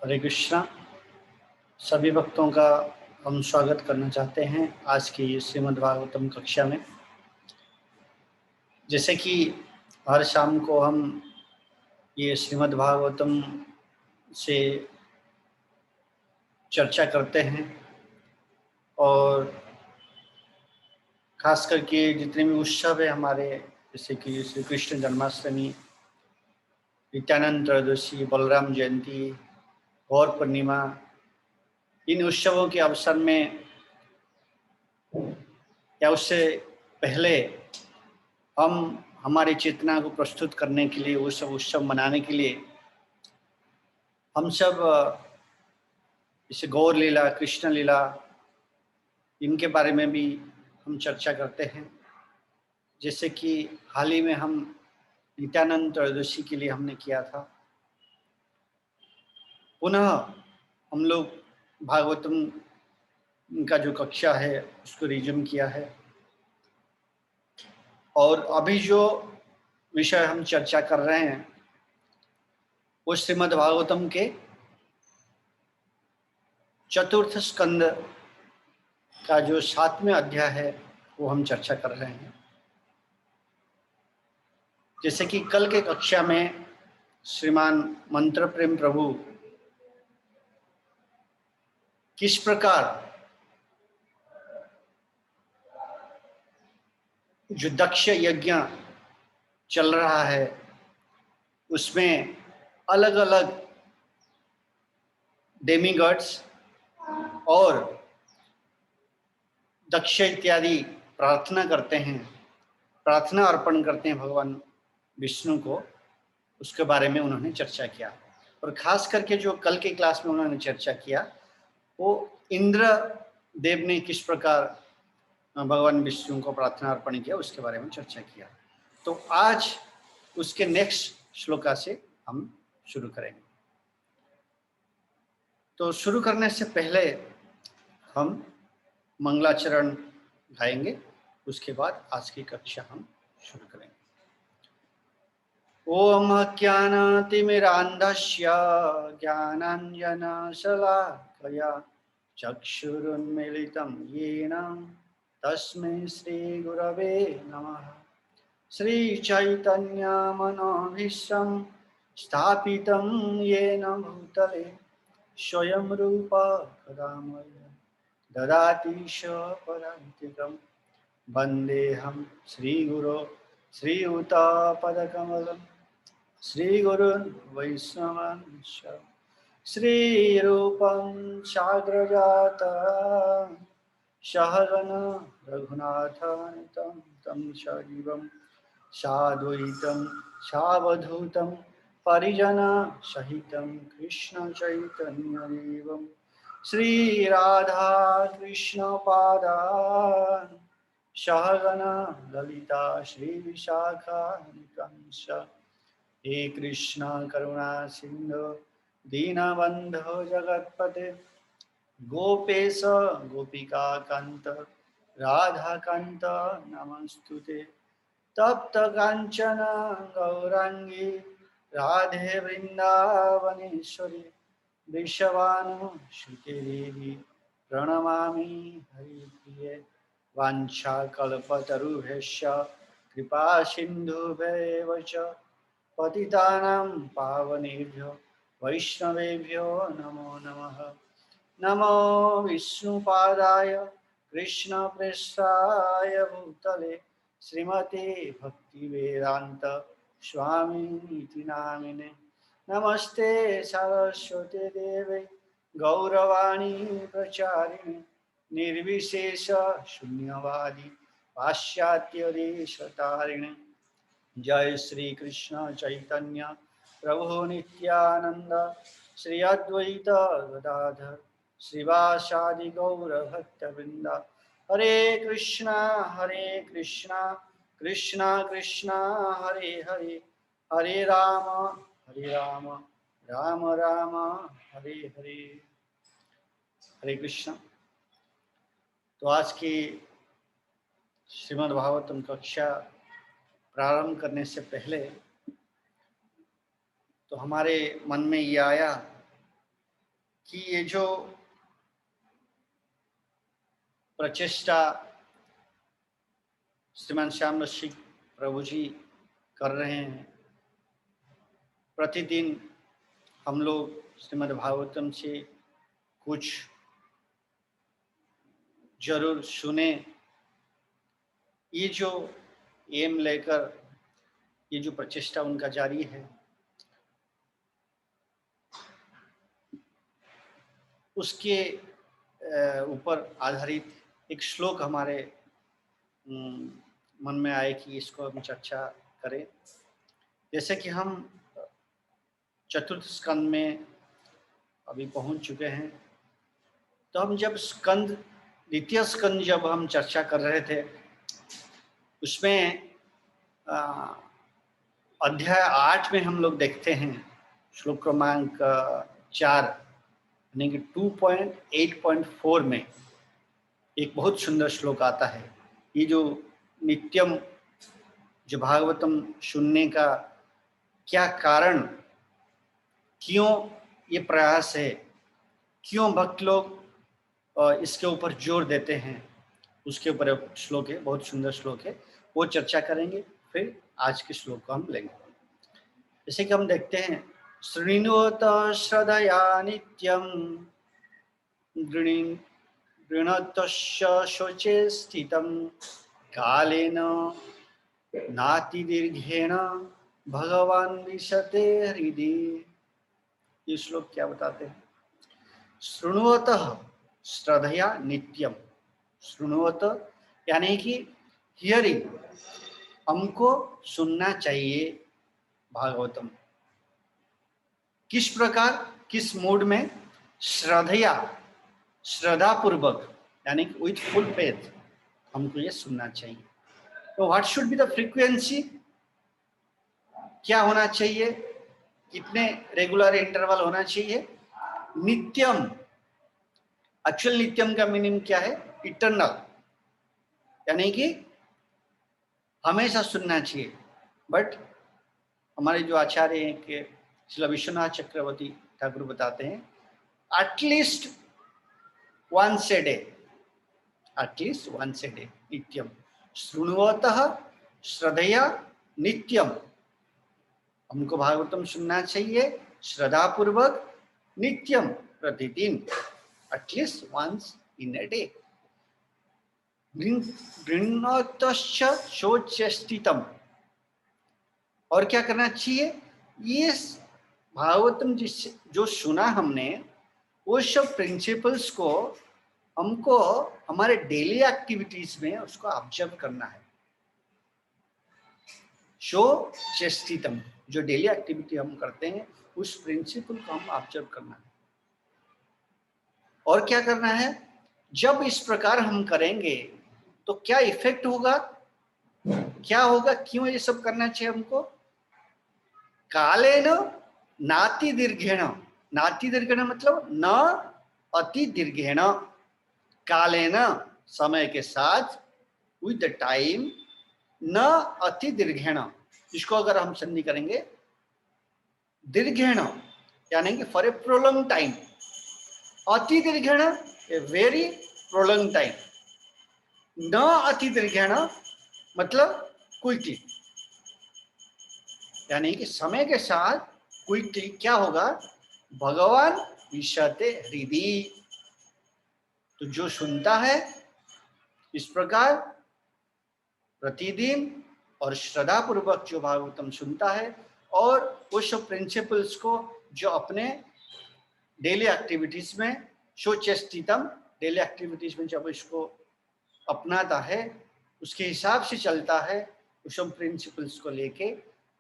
हरे कृष्णा। सभी भक्तों का हम स्वागत करना चाहते हैं आज की श्रीमद् भागवतम कक्षा में। जैसे कि हर शाम को हम ये श्रीमद् भागवतम से चर्चा करते हैं और खास करके जितने भी उत्सव है हमारे, जैसे कि श्री कृष्ण जन्माष्टमी, नित्यानंद त्रयोदशी, बलराम जयंती, गौर पूर्णिमा, इन उत्सवों के अवसर में या उससे पहले हम हमारी चेतना को प्रस्तुत करने के लिए, वो सब उत्सव मनाने के लिए हम सब जैसे गौर लीला, कृष्ण लीला, इनके बारे में भी हम चर्चा करते हैं। जैसे कि हाल ही में हम नित्यानंद त्रयोदशी के लिए हमने किया था। पुनः हम लोग भागवतम का जो कक्षा है उसको रिज्यूम किया है और अभी जो विषय हम चर्चा कर रहे हैं वो श्रीमद् भागवतम के चतुर्थ स्कंद का जो 7वें अध्याय है वो हम चर्चा कर रहे हैं। जैसे कि कल के कक्षा में श्रीमान मंत्र प्रेम प्रभु किस प्रकार जो दक्ष यज्ञ चल रहा है उसमें अलग अलग डेमीगॉड्स और दक्ष इत्यादि प्रार्थना करते हैं, प्रार्थना अर्पण करते हैं भगवान विष्णु को। उसके बारे में उन्होंने चर्चा किया और खास करके जो कल के क्लास में उन्होंने चर्चा किया वो इंद्र देव ने किस प्रकार भगवान विष्णु को प्रार्थना अर्पण किया उसके बारे में चर्चा किया। तो आज उसके नेक्स्ट श्लोका से हम शुरू करेंगे। तो शुरू करने से पहले हम मंगलाचरण गाएंगे, उसके बाद आज की कक्षा हम शुरू करेंगे। ओम ज्ञानातिमिरान्धस्य ज्ञानाञ्जनशलाकया चक्षुरुन्मीलितं येन तस्मै श्रीगुरवे नमः। श्रीचैतन्यमनोभीष्टं स्थापितं येन भूतले स्वयं रूपा कदा मह्यं ददाति स्वपदान्तिकं। वन्देऽहं श्रीगुरो श्रीयुतापदकमलं श्रीगुरुन् वैष्णवांश्च श्रीरूपं साग्रजातं सहगण रघुनाथान्वितं तं सजीवं साद्वैतं सावधूतं परिजनसहितं कृष्णचैतन्यदेवं श्रीराधा कृष्णपादान् सहगण ललिता श्रीविशाखान्वितंश्च। हे कृष्ण करुणा सिंधु दीनबन्धो जगत्पते गोपेश गोपिका कांत राधाकांत नमस्तुते। तप्त कांचन गौरांगी राधे वृंदावनेश्वरी वृषभानुसुते देवी प्रणमामि हरिप्रिये। वाञ्छाकल्पतरुभ्यश्च कृपा सिन्धुभ्येव च पतितानां पावनेभ्यो वैष्णवेभ्यो नमो नमः। नमो विष्णुपादाय कृष्णप्रेष्ठाय भूतले श्रीमते भक्तिवेदांत स्वामिनिति नामिने। नमस्ते सरस्वती देवे गौरवाणी प्रचारिणे निर्विशेष शून्यवादी पाश्चात्य देशतारिणे। जय श्री कृष्ण चैतन्य प्रभु नित्यानंद श्री अद्वैत गदाधर श्रीवासादि गौर भक्तवृंद। हरे कृष्णा कृष्णा कृष्णा हरे हरे हरे राम राम राम हरे हरे। हरे कृष्ण। तो आज की श्रीमद् भागवतम कक्षा प्रारंभ करने से पहले तो हमारे मन में ये आया कि ये जो प्रचेष्टा श्रीमान श्याम रसिक प्रभु जी कर रहे हैं, प्रतिदिन हम लोग श्रीमद् भागवतम से कुछ जरूर सुने। ये जो एम लेकर ये जो प्रचेष्टा उनका जारी है, उसके ऊपर आधारित एक श्लोक हमारे मन में आए कि इसको हम चर्चा करें। जैसे कि हम चतुर्थ स्कंद में अभी पहुंच चुके हैं, तो हम जब स्कंद द्वितीय स्कंद जब हम चर्चा कर रहे थे, उसमें अध्याय 8 में हम लोग देखते हैं श्लोक क्रमांक 4 यानी कि 2.8.4 में एक बहुत सुंदर श्लोक आता है। ये जो नित्यम जो भागवतम सुनने का क्या कारण, क्यों ये प्रयास है, क्यों भक्त लोग इसके ऊपर जोर देते हैं, उसके ऊपर श्लोक है, बहुत सुंदर श्लोक है, वो चर्चा करेंगे। फिर आज के श्लोक को हम लेंगे। जैसे कि हम देखते हैं, शृणुत श्रद्धया नित्यम गृणतस्य शोचे स्थितं कालेन नाति दीर्घेण भगवान विशते हृदि। ये श्लोक क्या बताते हैं? शृणुवत श्रद्धया नित्यम। शृणुवत यानी कि हियरिंग, हमको सुनना चाहिए भागवतम। किस प्रकार, किस मूड में? श्रद्धया, श्रद्धा पूर्वक यानी कि विथ फुल फेथ हमको ये सुनना चाहिए। तो what should be the frequency? क्या होना चाहिए? कितने रेगुलर इंटरवल होना चाहिए? नित्यम। एक्चुअल नित्यम का मीनिंग क्या है? इटर्नल, यानी कि हमेशा सुनना चाहिए। बट हमारे जो आचार्य हैं कि श्री विश्वनाथ चक्रवर्ती ठाकुर बताते हैं, at least once a day, at least once a day नित्यम। शृणुवतः श्रद्धया नित्यम, हमको भागवतम सुनना चाहिए श्रद्धा पूर्वक नित्यम, प्रतिदिन, at least once in a day. गृह्णतश्च शोच्यस्थितम्, और क्या करना चाहिए? ये भागवतम जिस जो सुना हमने, वो सब प्रिंसिपल्स को हमको हमारे डेली एक्टिविटीज में उसको ऑब्जर्व करना है। शोच्यस्थितम्, जो डेली एक्टिविटी हम करते हैं उस प्रिंसिपल को हम ऑब्जर्व करना है। और क्या करना है? जब इस प्रकार हम करेंगे तो क्या इफेक्ट होगा, क्या होगा, क्यों ये सब करना चाहिए हमको? कालेन नाति दीर्घेण, नाति दीर्घेण मतलब न अति दीर्घेण, कालेन समय के साथ, विद द टाइम, न अति दीर्घेण, इसको अगर हम संधि करेंगे दीर्घेण यानी कि फॉर ए प्रोलॉन्ग टाइम, अति दीर्घेण ए वेरी प्रोलॉन्ग टाइम, न अति दीर्घेण मतलब क्विकली, यानी कि समय के साथ क्विकली क्या होगा? भगवान विशते हृदि। तो जो सुनता है इस प्रकार प्रतिदिन और श्रद्धा पूर्वक जो भागवतम सुनता है, और वो सब प्रिंसिपल्स को जो अपने डेली एक्टिविटीज में, शोच्यस्थितम, डेली एक्टिविटीज में जब इसको अपनाता है, उसके हिसाब से चलता है, उस सब प्रिंसिपल्स को लेके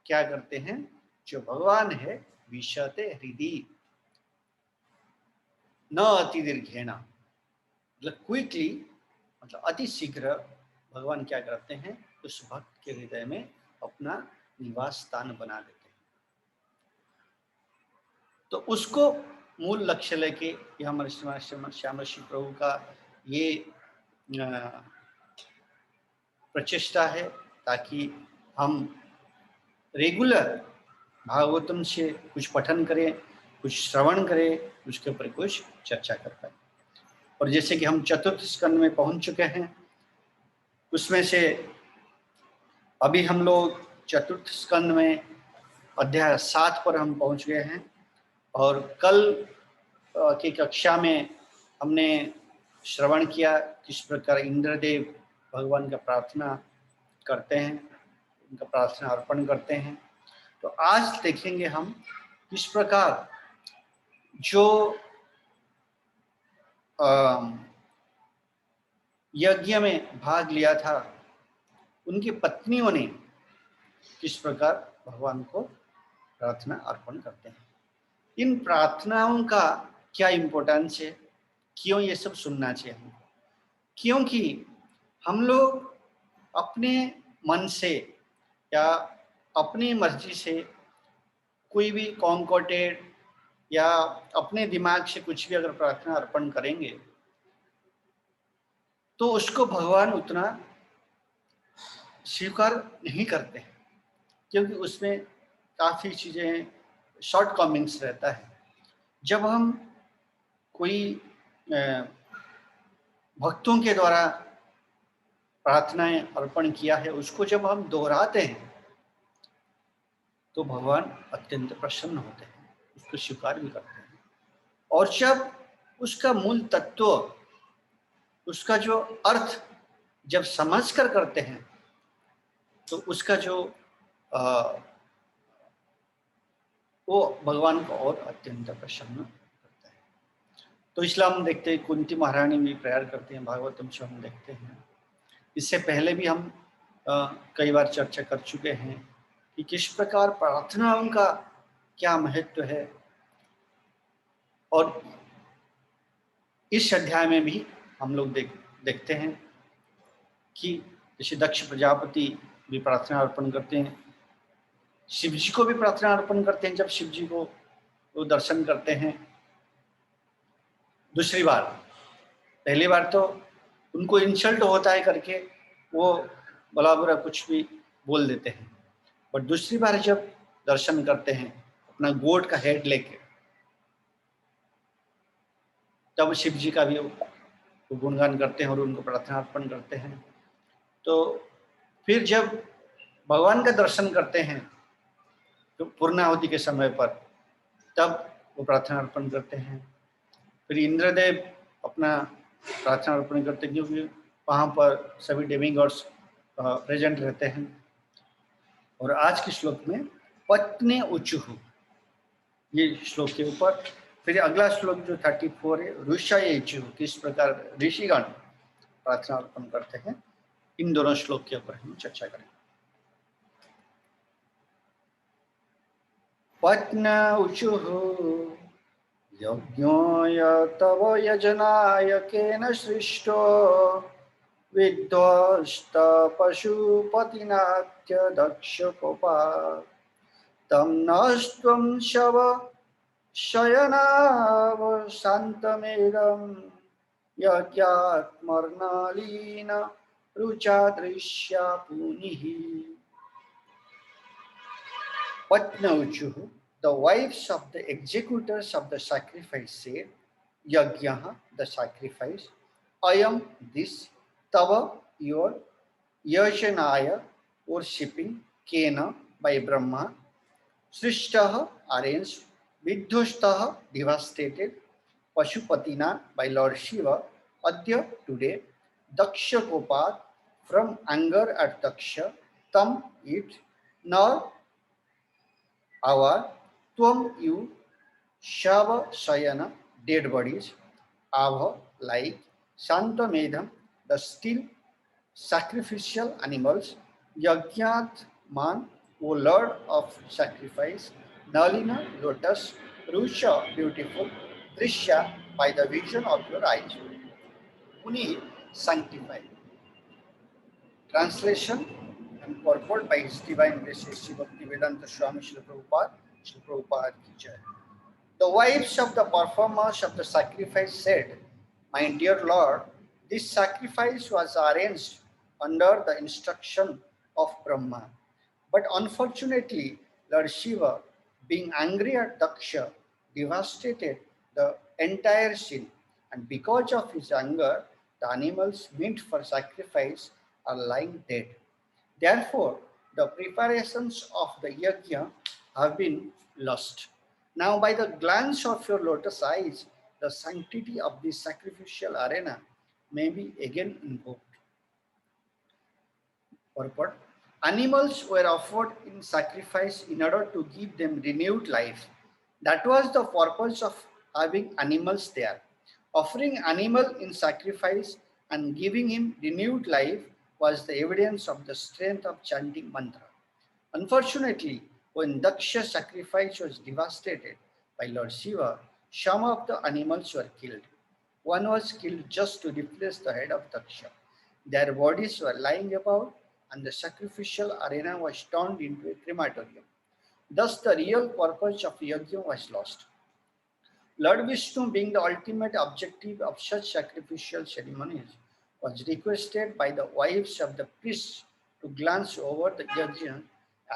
क्या करते हैं? जो भगवान है विशते हृदि, न अति दीर्घेण मतलब क्विकली, मतलब अति शीघ्र भगवान क्या करते हैं? उस भक्त के हृदय में अपना निवास स्थान बना देते हैं। तो उसको मूल लक्ष्य लेके ये हमारे श्याम ऋषि प्रभु का ये प्रचेष्टा है, ताकि हम रेगुलर भागवतम से कुछ पठन करें, कुछ श्रवण करे, उसके ऊपर कुछ चर्चा कर पाए। और जैसे कि हम चतुर्थ स्कंद में पहुंच चुके हैं, उसमें से अभी हम लोग चतुर्थ स्कंद में अध्याय 7 पर हम पहुंच गए हैं। और कल की कक्षा में हमने श्रवण किया किस प्रकार इंद्रदेव भगवान का प्रार्थना करते हैं, उनका प्रार्थना अर्पण करते हैं। तो आज देखेंगे हम किस प्रकार जो यज्ञ में भाग लिया था उनकी पत्नियों ने किस प्रकार भगवान को प्रार्थना अर्पण करते हैं। इन प्रार्थनाओं का क्या इम्पोर्टेंस है, क्यों ये सब सुनना चाहिए हमको? क्योंकि हम लोग अपने मन से या अपनी मर्जी से कोई भी कॉन्कोटेड या अपने दिमाग से कुछ भी अगर प्रार्थना अर्पण करेंगे तो उसको भगवान उतना स्वीकार नहीं करते, क्योंकि उसमें काफ़ी चीज़ें शॉर्ट कमिंग्स रहता है। जब हम कोई भक्तों के द्वारा प्रार्थनाएं अर्पण किया है उसको जब हम दोहराते हैं तो भगवान अत्यंत प्रसन्न होते हैं, उसको स्वीकार भी करते हैं। और जब उसका मूल तत्व, उसका जो अर्थ जब समझ कर करते हैं तो उसका जो वो भगवान को और अत्यंत प्रसन्न करता है। तो इसलिए हम देखते हैं कुंती महारानी भी प्रेयर करते हैं, भागवतम से हम देखते हैं। इससे पहले भी हम कई बार चर्चा कर चुके हैं कि किस प्रकार प्रार्थनाओं का क्या महत्व है। और इस अध्याय में भी हम लोग देखते हैं कि जैसे दक्ष प्रजापति भी प्रार्थना अर्पण करते हैं, शिव जी को भी प्रार्थना अर्पण करते हैं जब शिव जी को वो दर्शन करते हैं दूसरी बार। पहली बार तो उनको इंसल्ट होता है करके वो भला बुरा कुछ भी बोल देते हैं, पर दूसरी बार जब दर्शन करते हैं अपना गोट का हेड लेके, तब शिव जी का भी वो गुणगान करते हैं और उनको प्रार्थना अर्पण करते हैं। तो फिर जब भगवान का दर्शन करते हैं तो पूर्णाहुति के समय पर, तब वो प्रार्थना अर्पण करते हैं। फिर इंद्रदेव अपना प्रार्थना अर्पण करते हैं क्योंकि वहाँ पर सभी डेमिगॉड्स प्रेजेंट रहते हैं। और आज के श्लोक में पत्नी उचुः, ये श्लोक के ऊपर। फिर अगला श्लोक जो 34 है, ऋषय इचुः, किस प्रकार ऋषिगण प्रार्थना अर्पण करते हैं। इन दोनों श्लोक के ऊपर हम चर्चा करेंगे। पत्न्या उचुः यज्ञोय तव यजनाय केन सृष्टो विध्वस्त पशुपतिनात्य दक्षकोपात् तं नस्त्वं शव शयनावशान्तमेदं यज्ञात्मर्णालीन रुचादृश्या पुनिः। Patnauchuh, the wives of the executors of the sacrifice said, Yajnaha, the sacrifice, Ayam, this, Tava, your, Yashanaya, worshipping, Kena, by Brahma, Srishtaha, arranged, Vidhushtaha, devastated, Pashupatina, by Lord Shiva, Adya, today, Daksha Kopat, from anger at Daksha, Tam, it, nor our Tvam, you, Shava Sayana, dead bodies, Abha, like, Santa Medham, the still sacrificial animals, Yagyat Man, O Lord of sacrifice, Nalina, lotus, Rusha, beautiful, Drishya, by the vision of your eyes, Puni, sanctified. Translation and purport by His Divine Grace Sri Bhaktivedanta Swami Srila Prabhupada ki jai. The wives of the performers of the sacrifice said, My dear Lord, this sacrifice was arranged under the instruction of Brahma. But unfortunately, Lord Shiva, being angry at Daksha, devastated the entire scene, and because of his anger, the animals meant for sacrifice are lying dead. Therefore, the preparations of the yajna have been lost. Now, by the glance of your lotus eyes, the sanctity of the sacrificial arena may be again invoked. Purport. Animals were offered in sacrifice in order to give them renewed life. That was the purpose of having animals there. Offering animal in sacrifice and giving him renewed life was the evidence of the strength of chanting mantra. Unfortunately, when Daksha's sacrifice was devastated by Lord Shiva, some of the animals were killed. One was killed just to replace the head of Daksha. Their bodies were lying about, and the sacrificial arena was turned into a crematorium. Thus, the real purpose of yajna was lost. Lord Vishnu, being the ultimate objective of such sacrificial ceremonies, was requested by the wives of the priests to glance over the yajna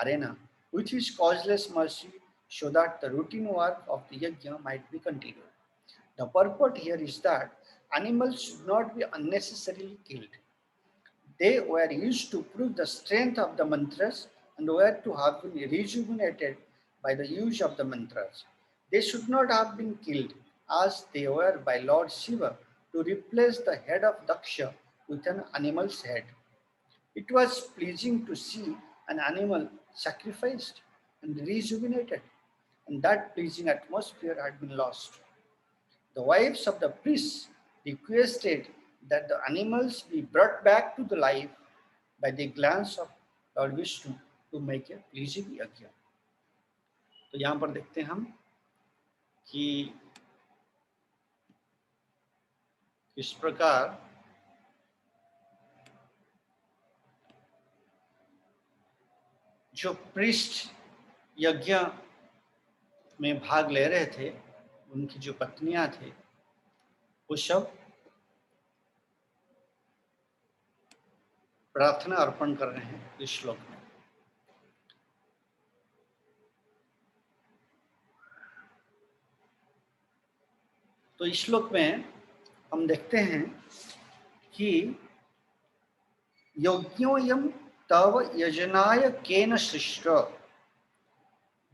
arena with his causeless mercy so that the routine work of the yajna might be continued. The purport here is that animals should not be unnecessarily killed. They were used to prove the strength of the mantras and were to have been rejuvenated by the use of the mantras. They should not have been killed as they were by Lord Shiva to replace the head of Daksha with an animal's head. It was pleasing to see an animal sacrificed and rejuvenated, and that pleasing atmosphere had been lost. The wives of the priests requested that the animals be brought back to the life by the glance of Lord Vishnu to make a pleasing yajna. तो यहाँ पर देखते हैं हम कि किस प्रकार जो पृष्ठ यज्ञ में भाग ले रहे थे, उनकी जो पत्नियां थे, वो सब प्रार्थना अर्पण कर रहे हैं इस श्लोक में। तो इस श्लोक में हम देखते हैं कि यज्ञोयम तव यजनाय केन सृष्ट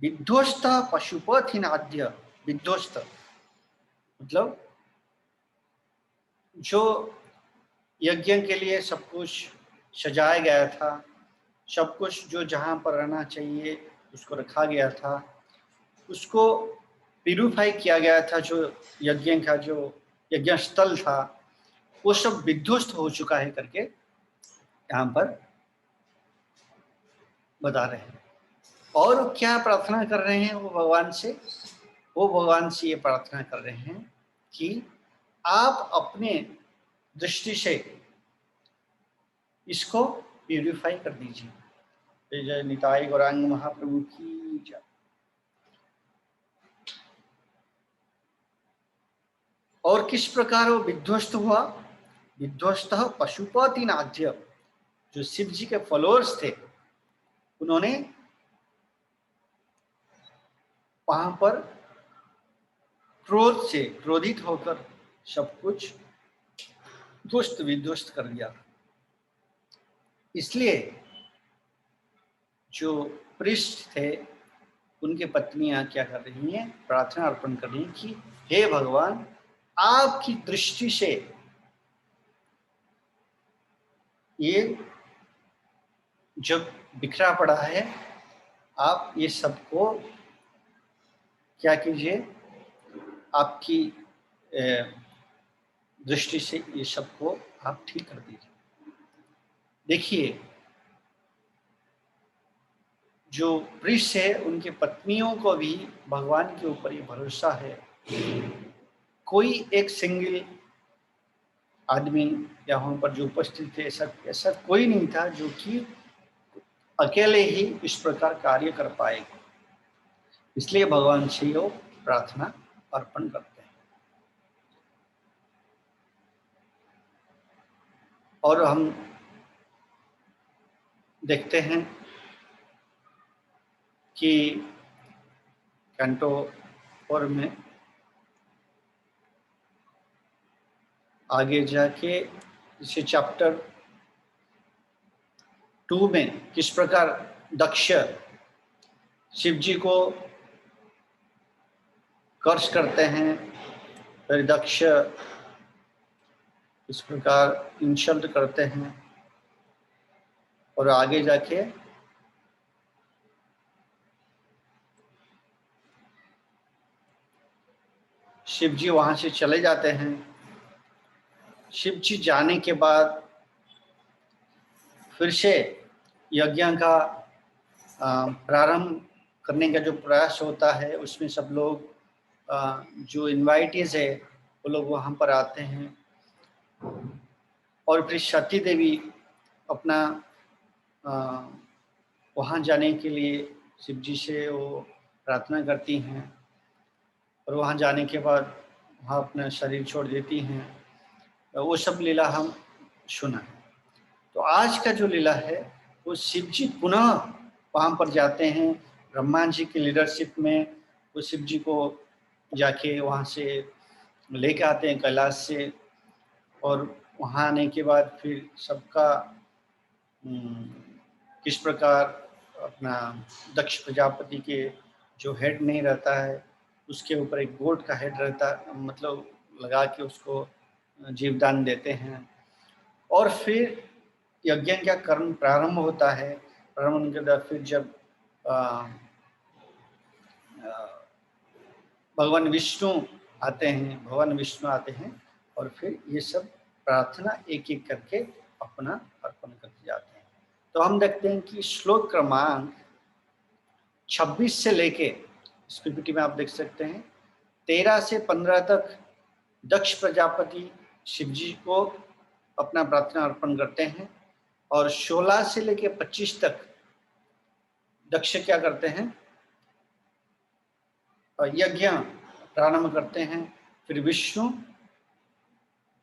विध्वस्त पशुपतिनाद्य। विध्वस्त मतलब जो यज्ञ के लिए सब कुछ सजाया गया था, सब कुछ जो जहाँ पर रहना चाहिए उसको रखा गया था, उसको प्यूरिफाई किया गया था, जो यज्ञ का जो यज्ञ स्थल था वो सब विध्वस्त हो चुका है करके यहाँ पर बता रहे हैं। और क्या प्रार्थना कर रहे हैं वो भगवान से? वो भगवान से ये प्रार्थना कर रहे हैं कि आप अपने दृष्टि से इसको प्यूरिफाई कर दीजिए। जय निताई गौरांग महाप्रभु की जय। और किस प्रकार वो विध्वस्त हुआ? विध्वस्त पशुपति नाद्य, जो शिव जी के फॉलोअर्स थे, उन्होंने वहां पर क्रोध से क्रोधित होकर सब कुछ ध्वस्त विध्वस्त कर दिया। इसलिए जो पृष्ठ थे उनके पत्नियां क्या कर रही हैं? प्रार्थना अर्पण कर रही हैं कि हे भगवान, आपकी दृष्टि से ये जब बिखरा पड़ा है, आप ये सबको क्या कीजिए, आपकी दृष्टि से ये सबको आप ठीक कर दीजिए। देखिए, जो पृष्ठ है उनके पत्नियों को भी भगवान के ऊपर ये भरोसा है। कोई एक सिंगल आदमी या वहाँ पर जो उपस्थित थे, ऐसा कोई नहीं था जो कि अकेले ही इस प्रकार कार्य कर पाएगा। इसलिए भगवान से वो प्रार्थना अर्पण करते हैं। और हम देखते हैं कि कैंटो और मैं आगे जाके इसे चैप्टर 2 में किस प्रकार दक्ष शिव जी को कर्ष करते हैं, फिर दक्ष इस प्रकार इंसल्ट करते हैं, और आगे जाके शिव जी वहां से चले जाते हैं। शिव जी जाने के बाद फिर से यज्ञ का प्रारंभ करने का जो प्रयास होता है, उसमें सब लोग जो इनवाइटीज है वो लोग वहाँ पर आते हैं, और फिर सती देवी अपना वहाँ जाने के लिए शिव जी से वो प्रार्थना करती हैं, और वहाँ जाने के बाद वहाँ अपना शरीर छोड़ देती हैं। वो सब लीला हम सुना है। तो आज का जो लीला है वो शिव जी पुनः वहाँ पर जाते हैं, ब्रह्मा जी की लीडरशिप में वो शिव जी को जाके वहाँ से लेके आते हैं कैलाश से, और वहाँ आने के बाद फिर सबका किस प्रकार अपना दक्ष प्रजापति के जो हेड नहीं रहता है उसके ऊपर एक गोट का हेड रहता, मतलब लगा के उसको जीवदान देते हैं, और फिर यज्ञ का कर्म प्रारंभ होता है। प्रारंभ के बाद फिर जब भगवान विष्णु आते हैं, और फिर ये सब प्रार्थना एक एक करके अपना अर्पण करते जाते हैं। तो हम देखते हैं कि श्लोक क्रमांक 26 से लेके, इस पीपीटी में आप देख सकते हैं, 13 से 15 तक दक्ष प्रजापति शिव जी को अपना प्रार्थना अर्पण करते हैं, और 16 से लेके 25 तक दक्ष क्या करते हैं, यज्ञ प्रारंभ करते हैं, फिर विष्णु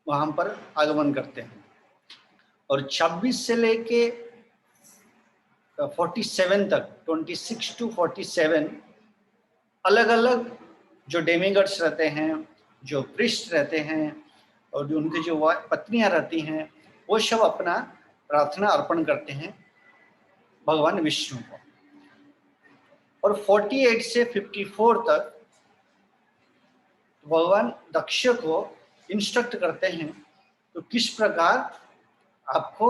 वहां पर आगमन करते हैं, और 26 से लेके 47 तक, 26 to 47 अलग अलग जो डेमिगॉड्स रहते हैं, जो प्रीस्ट रहते हैं, और जो उनकी जो पत्नियां रहती हैं, वो सब अपना प्रार्थना अर्पण करते हैं भगवान विष्णु को। और 48 से 54 तक भगवान दक्ष को इंस्ट्रक्ट करते हैं तो किस प्रकार आपको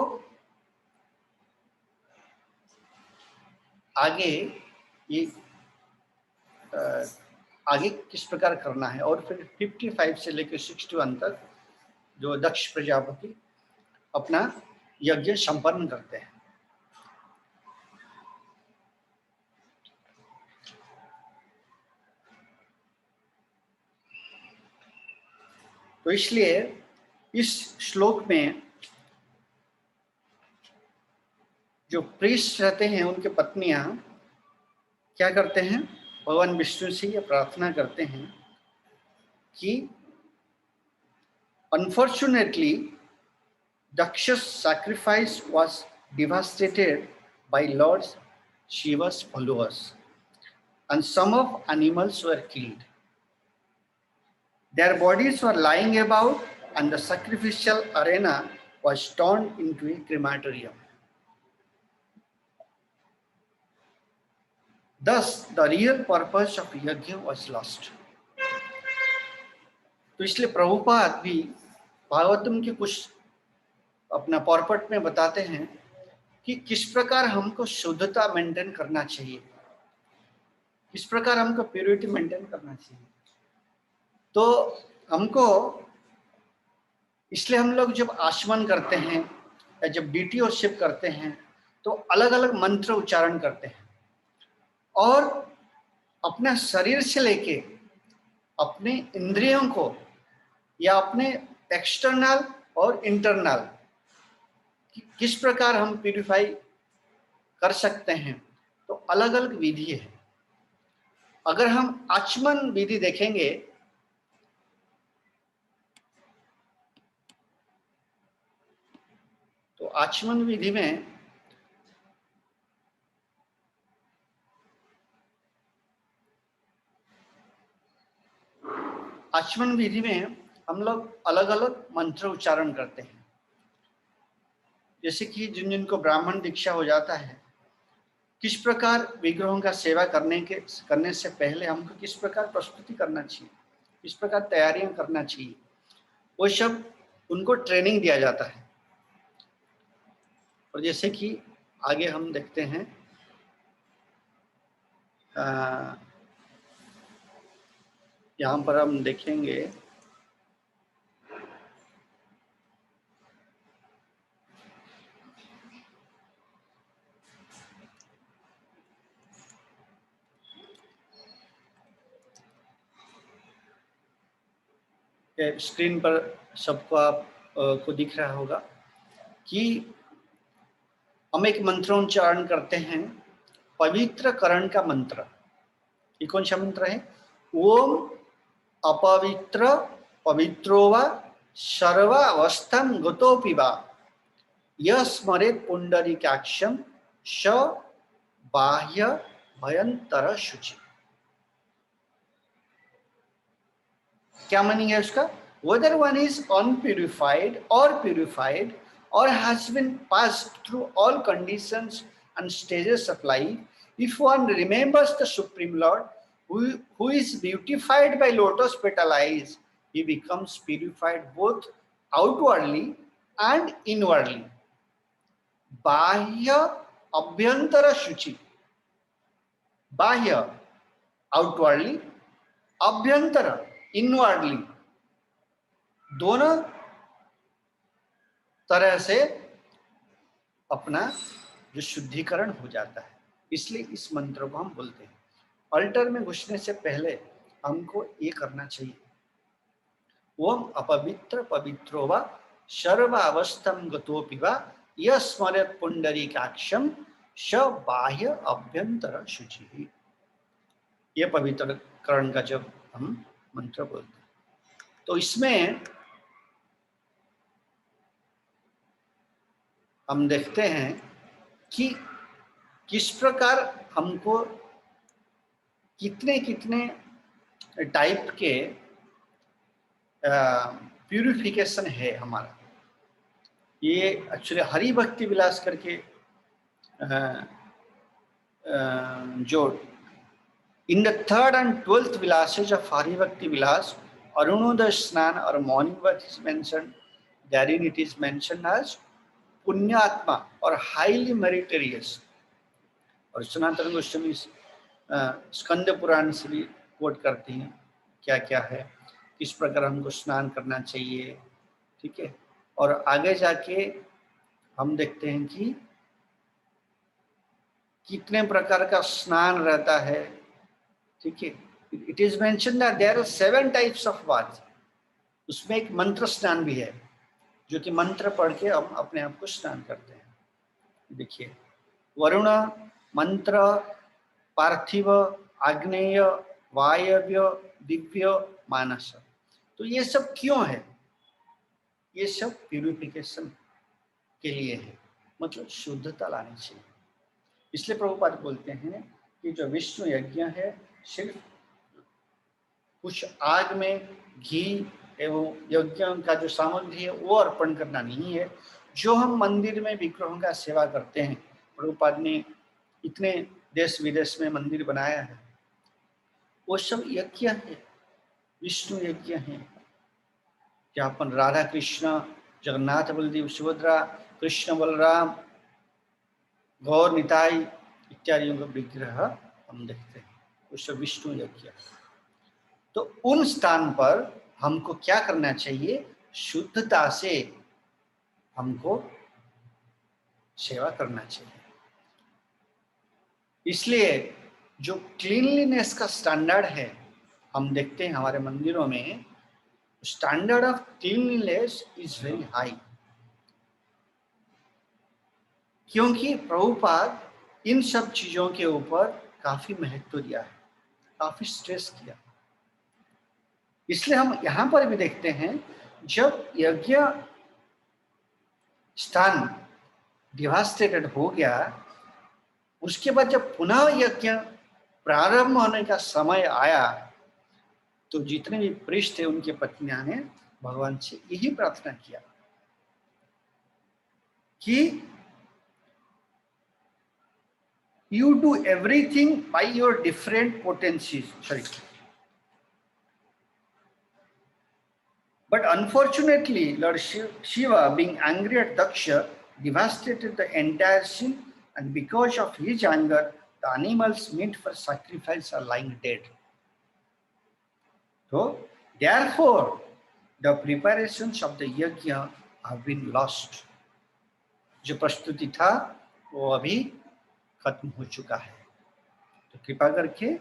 आगे ये आगे किस प्रकार करना है। और फिर 55 से लेकर 61 तक जो दक्ष प्रजापति अपना यज्ञ संपन्न करते हैं। तो इसलिए इस श्लोक में जो प्रीस्ट रहते हैं उनके पत्नियां क्या करते हैं, भगवान विष्णु से ये प्रार्थना करते हैं कि unfortunately Daksha's sacrifice was devastated by Lord Shiva's followers, and some of animals were killed. Their bodies were lying about, and the sacrificial arena was turned into a crematorium. Thus, the real purpose of yajna was lost. तो इसलिए प्रभुपाद भी भागवतम के कुछ अपना पॉर्पट में बताते हैं कि किस प्रकार हमको शुद्धता मेंटेन करना चाहिए, किस प्रकार हमको प्योरिटी मेंटेन करना चाहिए। तो हमको इसलिए हम लोग जब आचमन करते हैं या जब डीटीओशिप करते हैं तो अलग अलग मंत्र उच्चारण करते हैं, और अपना शरीर से लेके अपने इंद्रियों को या अपने एक्सटर्नल और इंटरनल किस प्रकार हम प्यूरिफाई कर सकते हैं, तो अलग अलग विधि है। अगर हम आचमन विधि देखेंगे तो आचमन विधि में आचमन विधि में हम लोग अलग अलग मंत्र उच्चारण करते हैं। जैसे कि जिन जिनको ब्राह्मण दीक्षा हो जाता है, किस प्रकार विग्रहों का सेवा करने से पहले हमको किस प्रकार प्रस्तुति करना चाहिए, किस प्रकार तैयारियां करना चाहिए, वो सब उनको ट्रेनिंग दिया जाता है। और जैसे कि आगे हम देखते हैं, यहाँ पर हम देखेंगे स्क्रीन पर सबको आप को दिख रहा होगा कि हम एक मंत्रोच्चारण करते हैं, पवित्रकरण का मंत्र। ये कौन सा मंत्र है? ओम अपवित्र पवित्रो वा सर्वावस्थां गतोऽपि वा यः स्मरेत् पुंडरीकाक्षं स बाह्य भयंतर शुचि। क्या मीनिंग है उसका? Whether one is unpurified or purified or has been passed through all conditions and stages of life, if one remembers the Supreme Lord, who is beautified by lotus petal eyes, he becomes purified both outwardly and inwardly. Bahya abhyantara shuchi. Bahya outwardly, abhyantara inwardly, दोनों तरह से अपना जो शुद्धिकरण हो जाता है। इसलिए इस मंत्र को हम बोलते हैं। अल्टर में घुसने से पहले हमको ये करना चाहिए, ओम अपवित्र पवित्रो वा सर्वावस्थं गतोऽपि वा यः स्मरेत् पुंडरीकाक्षं स बाह्य अभ्यंतर शुचिः। ये पवित्रकरण का जब हम मंत्र बोलते हैं, तो इसमें हम देखते हैं कि किस प्रकार हमको कितने कितने टाइप के प्यूरिफिकेशन है हमारा। ये एक्चुअली हरि भक्ति विलास करके जो in the 3rd and 12th vilases of Hari Bhakti Vilas, Arunodaya Snan or morning bath is mentioned. Therein it is mentioned as Punyatma or highly meritorious. और सनातन गोस्वामी स्कंद पुराण से भी कोट करती हैं क्या क्या है, किस प्रकार हमको स्नान करना चाहिए, ठीक है। और आगे जाके हम देखते हैं कि कितने प्रकार का स्नान रहता है, ठीक है। It is mention that there are 7 types of bath. उसमें एक मंत्र स्नान भी है, जो कि मंत्र पढ़ के हम अपने आप को स्नान करते हैं। देखिए, वरुण, मंत्र, पार्थिव, आग्नेय, वायव्य, दिव्य, मानस। तो ये सब क्यों है? ये सब प्यूरिफिकेशन के लिए है, मतलब शुद्धता लानी चाहिए। इसलिए प्रभुपाद बोलते हैं कि जो विष्णु यज्ञ है सिर्फ कुछ आग में घी एवं यज्ञ का जो सामग्री है वो अर्पण करना नहीं है। जो हम मंदिर में विग्रहों का सेवा करते हैं, प्रभुपाद ने इतने देश विदेश में मंदिर बनाया है, वो सब यज्ञ है, विष्णु यज्ञ है। जहाँ अपन राधा कृष्ण, जगन्नाथ बलदेव सुभद्रा, कृष्ण बलराम, गौर निताई इत्यादियों का विग्रह हम देखते हैं, वो सब विष्णु यज्ञ। तो उन स्थान पर हमको क्या करना चाहिए? शुद्धता से हमको सेवा करना चाहिए। इसलिए जो क्लीनलीनेस का स्टैंडर्ड है, हम देखते हैं हमारे मंदिरों में, standard of cleanliness is very high. क्योंकि प्रभुपाद इन सब चीजों के ऊपर काफी महत्व दिया है, काफी स्ट्रेस किया। इसलिए हम यहाँ पर भी देखते हैं, जब यज्ञ स्थान डिवास्टेटेड हो गया, उसके बाद जब पुनः यज्ञ प्रारंभ होने का समय आया, तो जितने भी पृष्ठ थे उनके पत्नियां ने भगवान से यही प्रार्थना किया कि you do everything by your different potencies. Sorry. But unfortunately, Lord Shiva, being angry at Daksha, devastated the entire scene, and because of his anger, the animals meant for sacrifice are lying dead. So, therefore, the preparations of the yajna have been lost. जो प्रस्तुति था वो अभी खत्म हो चुका है. तो कृपा करके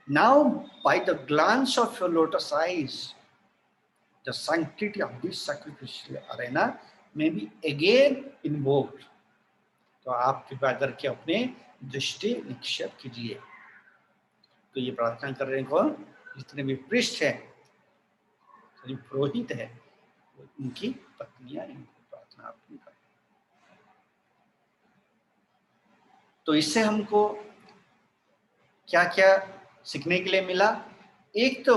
now by the glance of your lotus eyes, the sanctity of this sacrificial arena may be again invoked. तो आप कृपा करके अपने दृष्टि निक्षेप कीजिए. तो ये प्रार्थना कर रहे हैं कौन? जितने भी पृष्ठ हैं, पुरोहित है, उनकी पत्नियां इनको प्रार्थना अर्पण कर. तो इससे हमको क्या क्या सीखने के लिए मिला? एक तो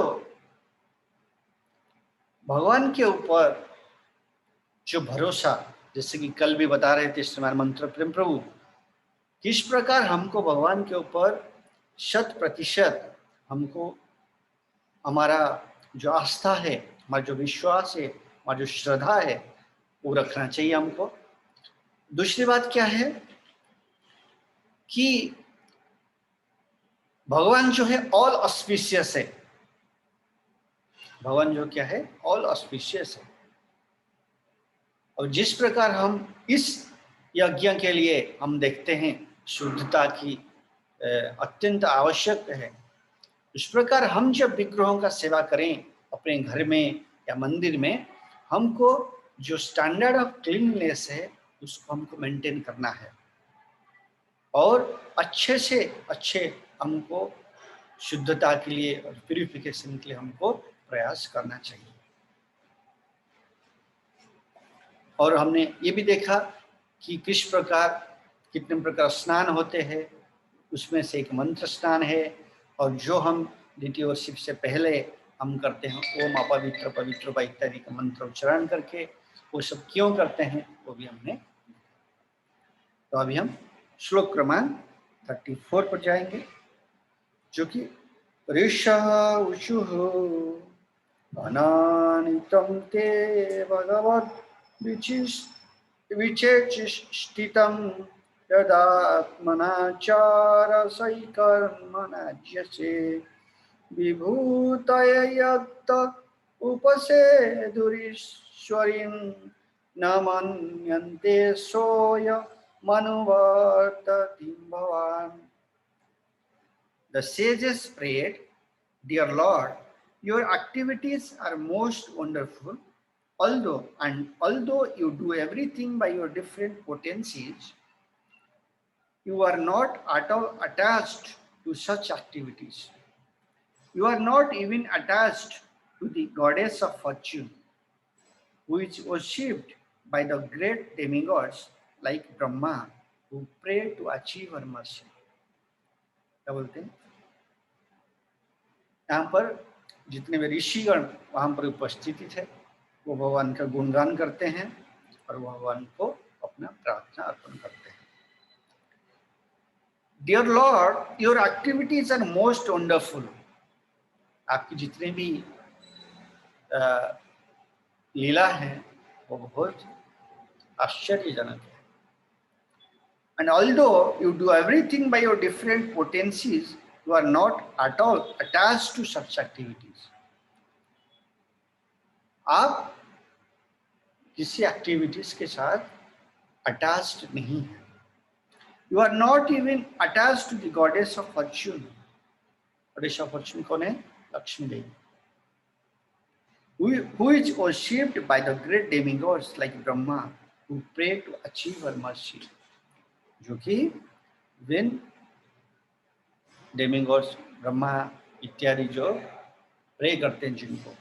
भगवान के ऊपर जो भरोसा, जैसे कि कल भी बता रहे थे श्रीमान मंत्र प्रेम प्रभु, किस प्रकार हमको भगवान के ऊपर 100% हमको हमारा जो आस्था है, हमारा जो विश्वास है, हमारा जो श्रद्धा है, वो रखना चाहिए हमको. दूसरी बात क्या है कि भगवान जो है ऑल ऑस्पिशियस है. भगवान जो क्या है? ऑल ऑस्पिशियस है. और जिस प्रकार हम इस यज्ञ के लिए हम देखते हैं शुद्धता की अत्यंत आवश्यक है, उस प्रकार हम जब विग्रहों का सेवा करें अपने घर में या मंदिर में, हमको जो स्टैंडर्ड ऑफ क्लीननेस है उसको हमको मेंटेन करना है और अच्छे से अच्छे हमको शुद्धता के लिए और प्यूरिफिकेशन के लिए हमको प्रयास करना चाहिए. और हमने ये भी देखा कि किस प्रकार कितने प्रकार स्नान होते हैं, उसमें से एक मंत्र स्नान है, और जो हम द्वितीय वर्षिप से पहले हम करते हैं ओम अपवित्र पवित्र इत्यादि का मंत्र उच्चारण करके, वो सब क्यों करते हैं वो भी हमने. तो अभी हम श्लोक क्रमांक 34 पर जाएंगे, जो कि ऋषः उषुः अनानितं ते भगवद् विचेष्टितं यदात्मनाचारसैकर्मणाज्यसे विभूतये यत् उपसेदुरीश्वरीं न मन्यन्ते सोऽयमनुवर्तति भवान्. The sages prayed, Dear Lord, your activities are most wonderful, although you do everything by your different potencies, you are not at all attached to such activities. You are not even attached to the goddess of fortune, who is worshipped by the great demigods like Brahma, who pray to achieve her mercy. क्या बोलते हैं? यहाँ पर जितने भी ऋषिगण वहां पर उपस्थित थे वो भगवान का गुणगान करते हैं और भगवान को अपना प्रार्थना अर्पण करते हैं. Dear lord, your activities are most wonderful. आपकी जितने भी लीला है वो बहुत आश्चर्यजनक है. And although you do everything by your different potencies, you are not at all attached to such activities. आप किसी एक्टिविटीज के साथ अटैच्ड नहीं है. You are not even attached to the goddess of fortune. Goddess of fortune कौन है? लक्ष्मी देवी. Who is worshipped by the great demigods like Brahma, who pray to achieve her mercy. जो कि when डेमिगॉड्स ब्रह्मा इत्यादि जो pray करते हैं जिनको,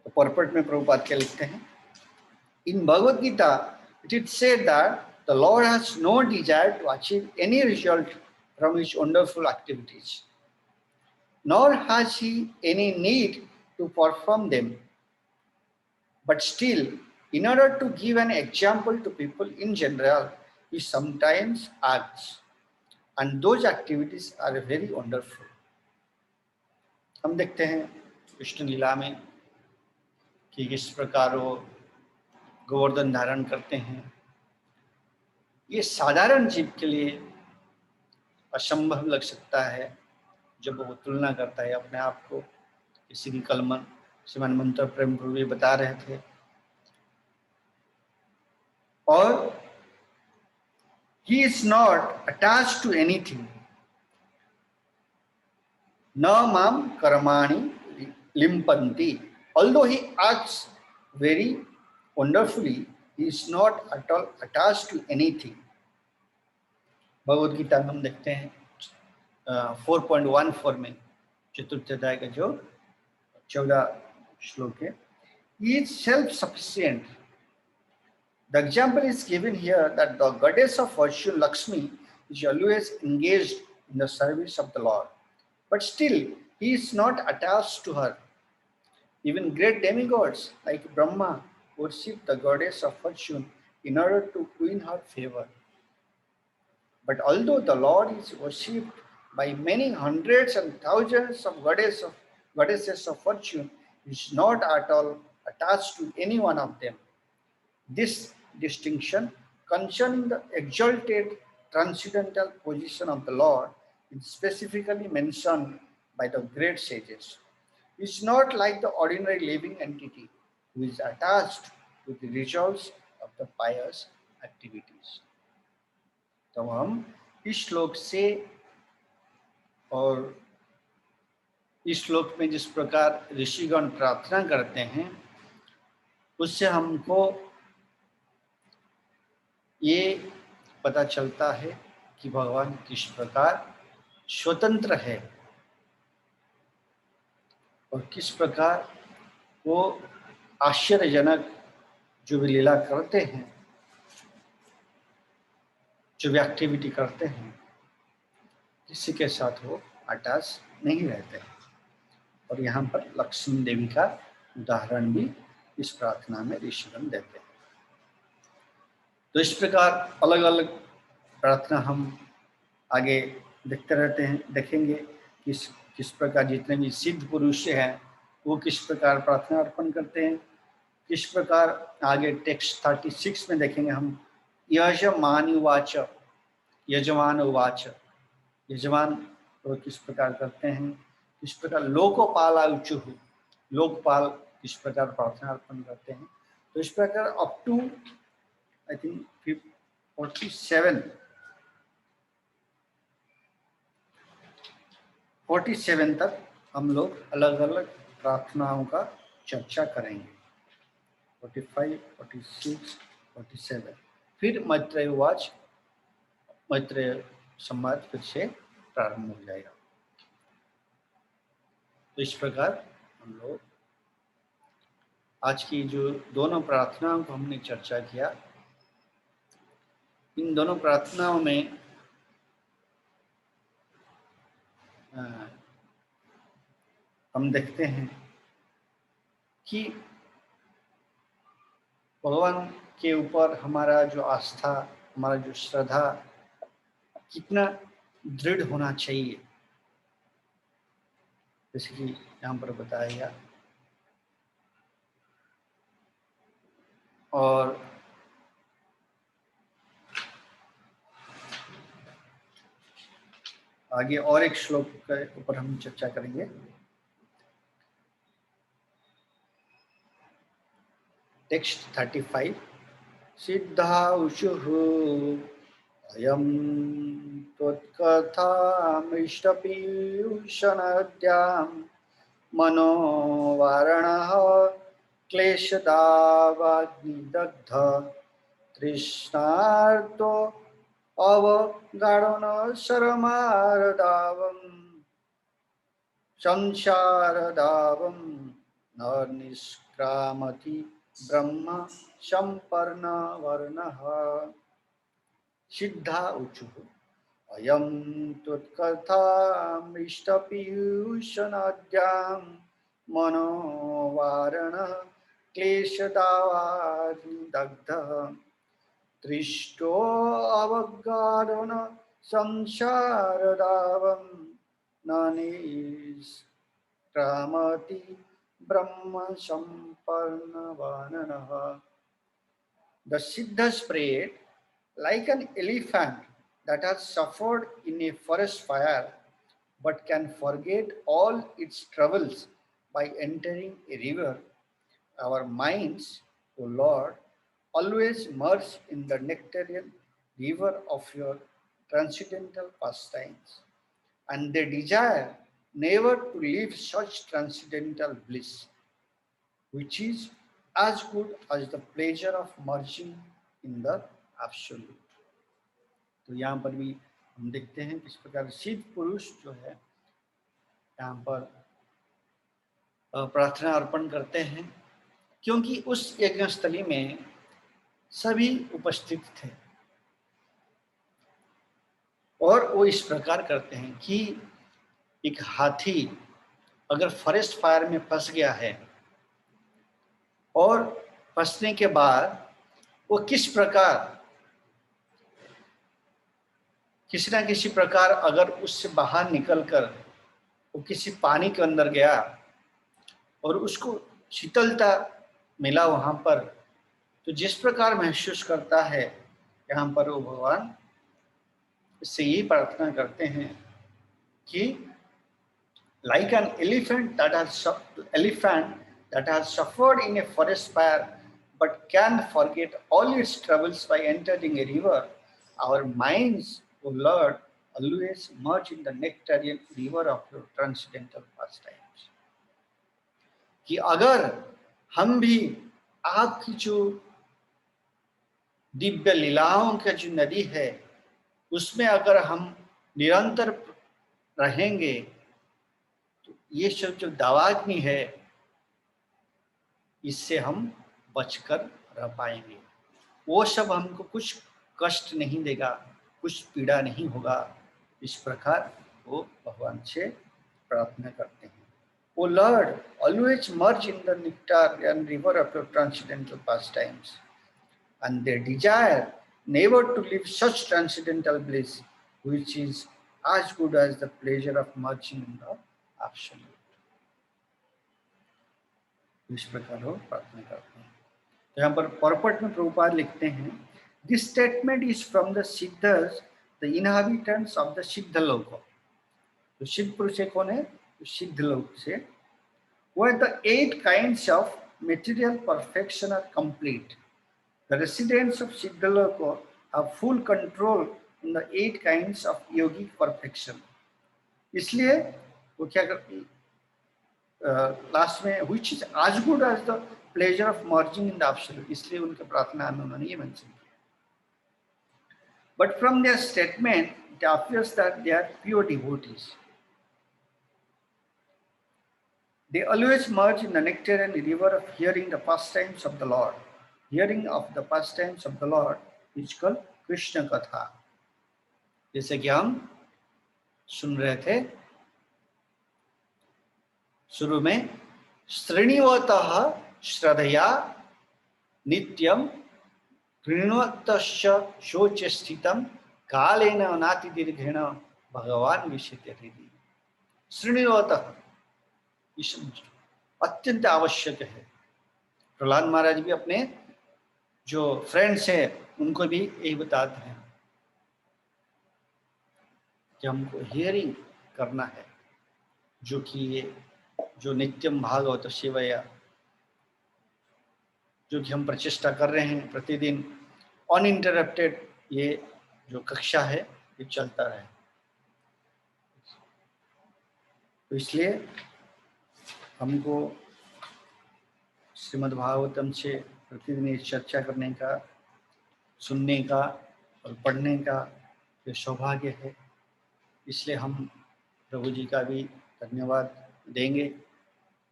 तो परपट में प्रभुपाद क्या लिखते हैं? In Bhagavad Gita it is said that the lord has no desire to achieve any result from his wonderful activities. nor has he any need to perform them. But still, in order to give an example to people in general, he sometimes acts, and those activities are very wonderful. हम देखते हैं विष्णु लीला में कि किस प्रकार वो गोवर्धन धारण करते हैं। ये साधारण जीव के लिए असंभव लग सकता है जब वो तुलना करता है अपने आप को किसी की कलमन। श्रीमान मंत्र प्रेम प्रभु बता रहे थे। और he is not attached to anything. Na mam karmani limpanti. Although he acts very wonderfully, he is not at all attached to anything. Bhagavad Gita में हम देखते हैं 4.14 में चतुर्थ अध्याय का जो 14 श्लोक है, he is self-sufficient. The example is given here that the goddess of fortune, Lakshmi, is always engaged in the service of the Lord. But still, he is not attached to her. Even great demigods like Brahma worship the goddess of fortune in order to win her favor. But although the Lord is worshipped by many hundreds and thousands of goddesses of fortune, he is not at all attached to any one of them. This distinction concerning the exalted transcendental position of the Lord is specifically mentioned by the great sages. He is not like the ordinary living entity who is attached to the results of the pious activities. तो हम इस श्लोक से और इस श्लोक में जिस प्रकार ऋषिगण प्रार्थना करते हैं उससे हमको ये पता चलता है कि भगवान किस प्रकार स्वतंत्र है और किस प्रकार वो आश्चर्यजनक जो भी लीला करते हैं, जो भी एक्टिविटी करते हैं, किसी के साथ वो अटैच नहीं रहते हैं। और यहाँ पर लक्ष्मी देवी का उदाहरण भी इस प्रार्थना में ऋषिगण देते हैं। तो इस प्रकार अलग अलग प्रार्थना हम आगे देखते रहते हैं, देखेंगे किस प्रकार जितने भी सिद्ध पुरुष हैं वो किस प्रकार प्रार्थना अर्पण करते हैं, किस प्रकार आगे टेक्स्ट 36 में देखेंगे हम यजमान उवाच, यजमान उवाच, यजमान वो किस प्रकार करते हैं, किस प्रकार लोकपाल आयुचु, लोकपाल किस प्रकार प्रार्थना अर्पण करते हैं। तो इस प्रकार अप टू आई थिंक 47 तक हम लोग अलग अलग प्रार्थनाओं का चर्चा करेंगे। 45, 46, 47 फिर मैत्रेय उवाच, मैत्रेय संवाद फिर से प्रारंभ हो जाएगा। तो इस प्रकार हम लोग आज की जो दोनों प्रार्थनाओं को हमने चर्चा किया, इन दोनों प्रार्थनाओं में हम देखते हैं कि भगवान के ऊपर हमारा जो आस्था, हमारा जो श्रद्धा कितना दृढ़ होना चाहिए, जैसे कि यहाँ पर बताया गया। और आगे और एक श्लोक के ऊपर हम चर्चा करेंगे। टेक्स्ट 35 सिद्धाउषुः अयं त्वत्कथामिष्टपीयूषनद्यां मनोवारणः क्लेशदावाग्निदग्ध तृष्णार्तो अवगाढन शरमारदावं संसारदावं न निष्क्रामति ब्रह्म संपर्ण वर्णः। सिद्धा उचुः अयं त्वत्कथामृष्टपीयूषणाद्यां मनोवारणः क्लेशदावाग्निदग्धः दृष्टोऽवगाहन संसारदावं न निष्क्रामति ब्रह्मसम्पन्नवाननः। The Siddhas prayed like an elephant that has suffered in a forest fire but can forget all its troubles by entering a river. Our minds, O Lord, always merge in the nectarian river of your transcendental pastimes, and they desire never to leave such transcendental bliss, which is as good as the pleasure of merging in the absolute. तो यहाँ पर भी हम देखते हैं किस प्रकार सिद्ध पुरुष जो है यहाँ पर प्रार्थना अर्पण करते हैं, क्योंकि उस यज्ञस्थली में सभी उपस्थित थे और वो इस प्रकार करते हैं कि एक हाथी अगर फॉरेस्ट फायर में फंस गया है और फंसने के बाद वो किस ना किसी प्रकार अगर उससे बाहर निकलकर वो किसी पानी के अंदर गया और उसको शीतलता मिला वहां पर, तो जिस प्रकार महसूस करता है यहाँ पर वो भगवान इससे यही प्रार्थना करते हैं कि like an elephant that has suffered in a forest fire but can forget all its troubles by entering a river, our minds, O Lord, always merge in the nectarian river of your transcendental pastimes. कि अगर हम भी आपकी जो दिव्य लीलाओं का जो नदी है उसमें अगर हम निरंतर रहेंगे, तो ये सब जो दावाग्नि है इससे हम बचकर रह पाएंगे, वो सब हमको कुछ कष्ट नहीं देगा, कुछ पीड़ा नहीं होगा। इस प्रकार वो भगवान से प्रार्थना करते हैं। O Lord, always merge in the nectar and river of your transcendental pastimes, and they desire never to leave such transcendental bliss, which is as good as the pleasure of merging in the absolute. इस प्रकार वो प्रार्थना करते हैं। तो यहाँ पर पर्पट में प्रभुपाद लिखते हैं, this statement is from the Siddhars, the inhabitants of the Siddhaloka. तो सिद्ध पुरुष कौन है? तो सिद्धलोक से, where the 8 kinds of material perfection are complete. The residents of Siddhaloko have full control in the 8 kinds of yogic perfection. इसलिए वो क्या करते लास्ट में which is as good as the pleasure of merging in the absolute, इसलिए उनके प्रार्थना में उन्होंने ये मेंशन किया। But from their statement it appears that they are pure devotees. They always merge in the nectarian river of hearing the pastimes of the Lord. Hearing of the pastimes of the Lord is called Krishna Katha. जैसे कि हम सुन रहे थे शुरू में, श्रेणीवतः श्रद्धया नित्यम गृह्णवतश्च शोच स्थितम कालेन नातिदीर्घेण भगवान विषयते हृदि। श्रेणीवतः अत्यंत आवश्यक है। प्रहलाद महाराज भी अपने जो फ्रेंड्स हैं उनको भी यही बताते हैं कि हमको हियरिंग करना है, जो कि ये जो नित्यम भागवत सेवया जो कि हम प्रचेष्टा कर रहे हैं प्रतिदिन अनइंटरप्टेड, ये जो कक्षा है ये चलता रहे। तो इसलिए हमको श्रीमद् भागवतम से प्रतिदिन चर्चा करने का, सुनने का और पढ़ने का ये सौभाग्य है। इसलिए हम प्रभु जी का भी धन्यवाद देंगे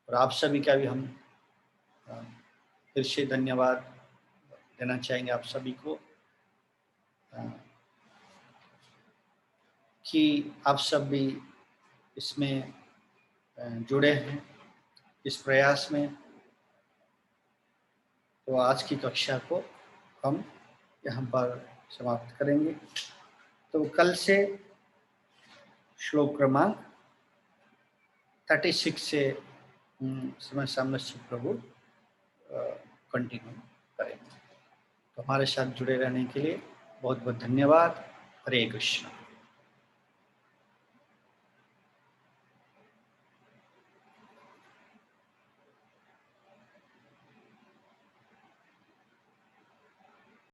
और आप सभी का भी हम फिर से धन्यवाद देना चाहेंगे आप सभी को। कि आप सब भी इसमें जुड़े हैं इस प्रयास में। तो आज की कक्षा को हम यहाँ पर समाप्त करेंगे। तो कल से श्लोक क्रमांक 36 से समय सामने प्रभु कंटिन्यू करेंगे। तो हमारे साथ जुड़े रहने के लिए बहुत बहुत धन्यवाद। हरे कृष्ण।